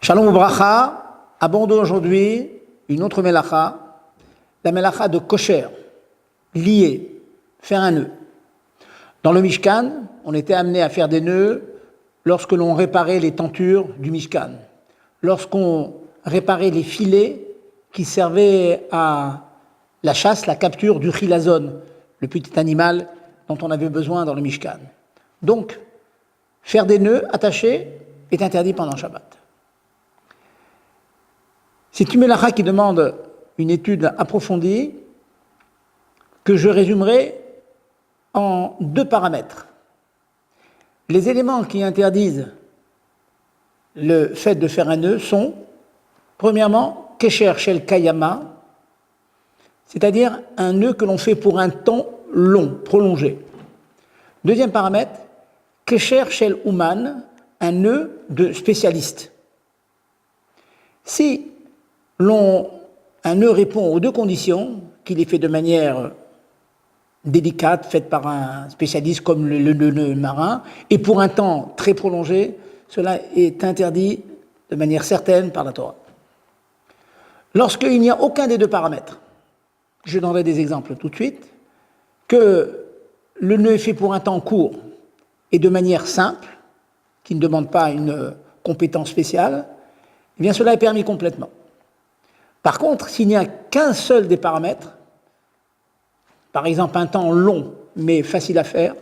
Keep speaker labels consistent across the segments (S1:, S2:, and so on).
S1: Shalom Ubracha, abordons aujourd'hui une autre melacha, la melacha de kosher, lier, faire un nœud. Dans le Mishkan, on était amené à faire des nœuds lorsque l'on réparait les tentures du Mishkan, lorsqu'on réparait les filets qui servaient à la chasse, la capture du chilazon, le petit animal dont on avait besoin dans le Mishkan. Donc, faire des nœuds attachés est interdit pendant Shabbat. C'est une melacha qui demande une étude approfondie que je résumerai en 2 paramètres. Les éléments qui interdisent le fait de faire un nœud sont, premièrement, kesher shel kayama, c'est-à-dire un nœud que l'on fait pour un temps long, prolongé. Deuxième paramètre, kesher shel uman, un nœud de spécialiste. Si un nœud répond aux 2 conditions, qu'il est fait de manière délicate, faite par un spécialiste comme le nœud marin, et pour un temps très prolongé, cela est interdit de manière certaine par la Torah. Lorsqu'il n'y a aucun des 2 paramètres, je donnerai des exemples tout de suite, que le nœud est fait pour un temps court et de manière simple, qui ne demande pas une compétence spéciale, eh bien cela est permis complètement. Par contre, s'il n'y a qu'un seul des paramètres, par exemple un temps long mais facile à faire,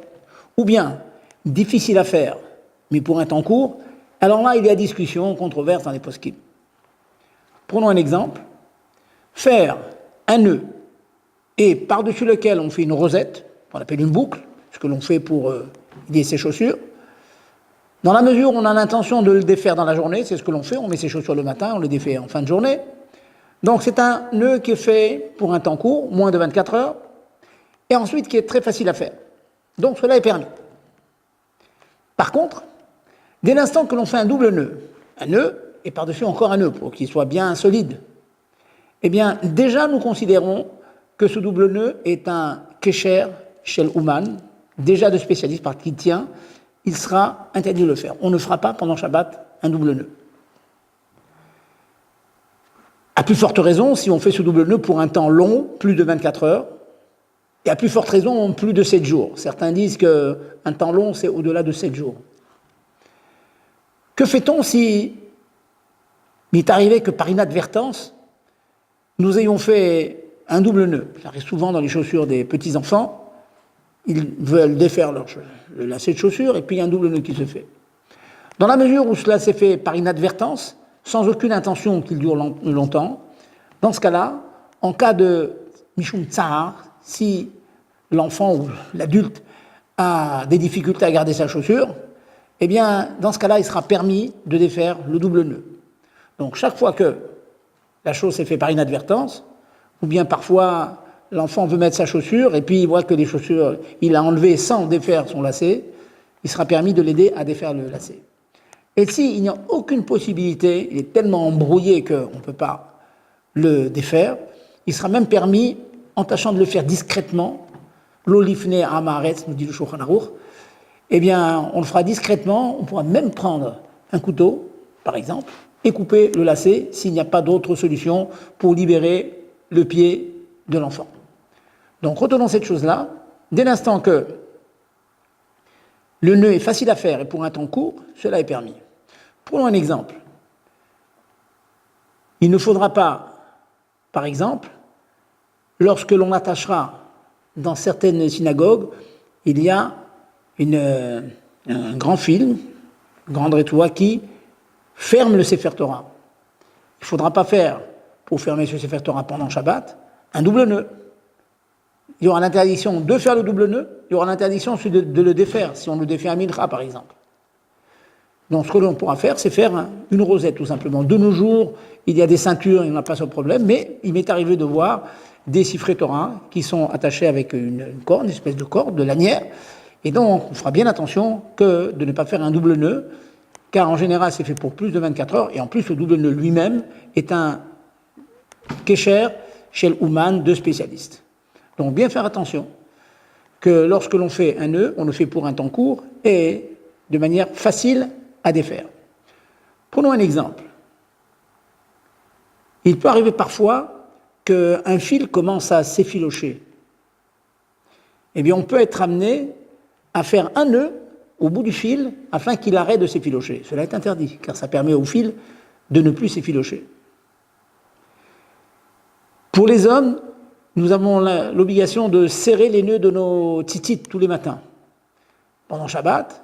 S1: ou bien difficile à faire mais pour un temps court, alors là il y a discussion, controverse dans les poskim. Prenons un exemple, faire un nœud et par-dessus lequel on fait une rosette, qu'on appelle une boucle, ce que l'on fait pour lier ses chaussures. Dans la mesure où on a l'intention de le défaire dans la journée, c'est ce que l'on fait, on met ses chaussures le matin, on le défait en fin de journée. Donc c'est un nœud qui est fait pour un temps court, moins de 24 heures, et ensuite qui est très facile à faire. Donc cela est permis. Par contre, dès l'instant que l'on fait un double nœud, et par-dessus encore un nœud pour qu'il soit bien solide, eh bien déjà nous considérons que ce double nœud est un kesher shel uman, déjà de spécialiste par qui tient, il sera interdit de le faire. On ne fera pas pendant Shabbat un double nœud. À plus forte raison, si on fait ce double nœud pour un temps long, plus de 24 heures, et à plus forte raison, plus de 7 jours. Certains disent qu'un temps long, c'est au-delà de 7 jours. Que fait-on si il est arrivé que par inadvertance, nous ayons fait un double nœud? Ça arrive souvent dans les chaussures des petits-enfants. Ils veulent défaire le lacet de chaussure, et puis il y a un double nœud qui se fait. Dans la mesure où cela s'est fait par inadvertance, sans aucune intention qu'il dure longtemps, dans ce cas-là, en cas de mishum tsahar, si l'enfant ou l'adulte a des difficultés à garder sa chaussure, eh bien, dans ce cas-là, il sera permis de défaire le double nœud. Donc, chaque fois que la chose s'est faite par inadvertance, ou bien parfois l'enfant veut mettre sa chaussure et puis il voit que les chaussures, il a enlevé sans défaire son lacet, il sera permis de l'aider à défaire le lacet. Et s'il n'y a aucune possibilité, il est tellement embrouillé qu'on ne peut pas le défaire, il sera même permis, en tâchant de le faire discrètement, l'olifne amaretz, nous dit le Shulchan Aruch, eh bien, on le fera discrètement, on pourra même prendre un couteau, par exemple, et couper le lacet s'il n'y a pas d'autre solution pour libérer le pied de l'enfant. Donc, retenons cette chose-là, dès l'instant que le nœud est facile à faire et pour un temps court, cela est permis. Prenons un exemple. Il ne faudra pas, par exemple, lorsque l'on attachera dans certaines synagogues, il y a un grand fil, une grande rétoie qui ferme le Sefer Torah. Il ne faudra pas faire, pour fermer ce Sefer Torah pendant Shabbat, un double nœud. Il y aura l'interdiction de faire le double nœud, il y aura l'interdiction de le défaire, si on le défait à Mincha, par exemple. Donc ce que l'on pourra faire, c'est faire une rosette, tout simplement. De nos jours, il y a des ceintures, il n'y en a pas ce problème, mais il m'est arrivé de voir des siffrets Torah qui sont attachés avec une corde, une espèce de corde, de lanière, et donc on fera bien attention que de ne pas faire un double nœud, car en général c'est fait pour plus de 24 heures, et en plus le double nœud lui-même est un kesher shel uman de spécialiste. Donc bien faire attention que lorsque l'on fait un nœud, on le fait pour un temps court et de manière facile à défaire. Prenons un exemple. Il peut arriver parfois qu'un fil commence à s'effilocher. Eh bien, on peut être amené à faire un nœud au bout du fil afin qu'il arrête de s'effilocher. Cela est interdit, car ça permet au fil de ne plus s'effilocher. Pour les hommes, nous avons l'obligation de serrer les nœuds de nos titites tous les matins. Pendant Shabbat,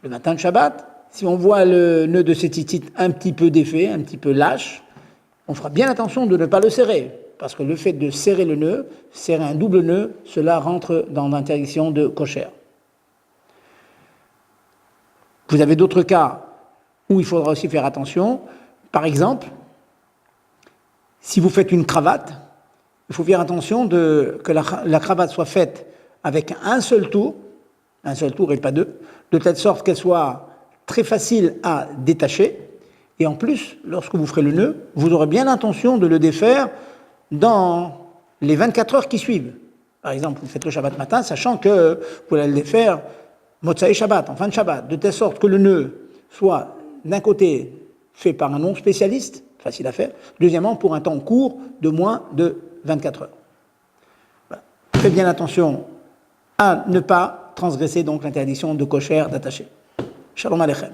S1: le matin de Shabbat, si on voit le nœud de ces titites un petit peu défait, un petit peu lâche, on fera bien attention de ne pas le serrer, parce que le fait de serrer le nœud, serrer un double nœud, cela rentre dans l'interdiction de kosher. Vous avez d'autres cas où il faudra aussi faire attention. Par exemple, si vous faites une cravate, il faut faire attention que la cravate soit faite avec un seul tour et pas deux, de telle sorte qu'elle soit très facile à détacher. Et en plus, lorsque vous ferez le nœud, vous aurez bien l'intention de le défaire dans les 24 heures qui suivent. Par exemple, vous faites le Shabbat matin, sachant que vous allez le défaire Motsai Shabbat, en fin de Shabbat, de telle sorte que le nœud soit d'un côté fait par un non-spécialiste, facile à faire, deuxièmement pour un temps court de moins de 24 heures. Voilà. Faites bien attention à ne pas transgresser donc l'interdiction de kosher d'attacher. Shalom Aleichem.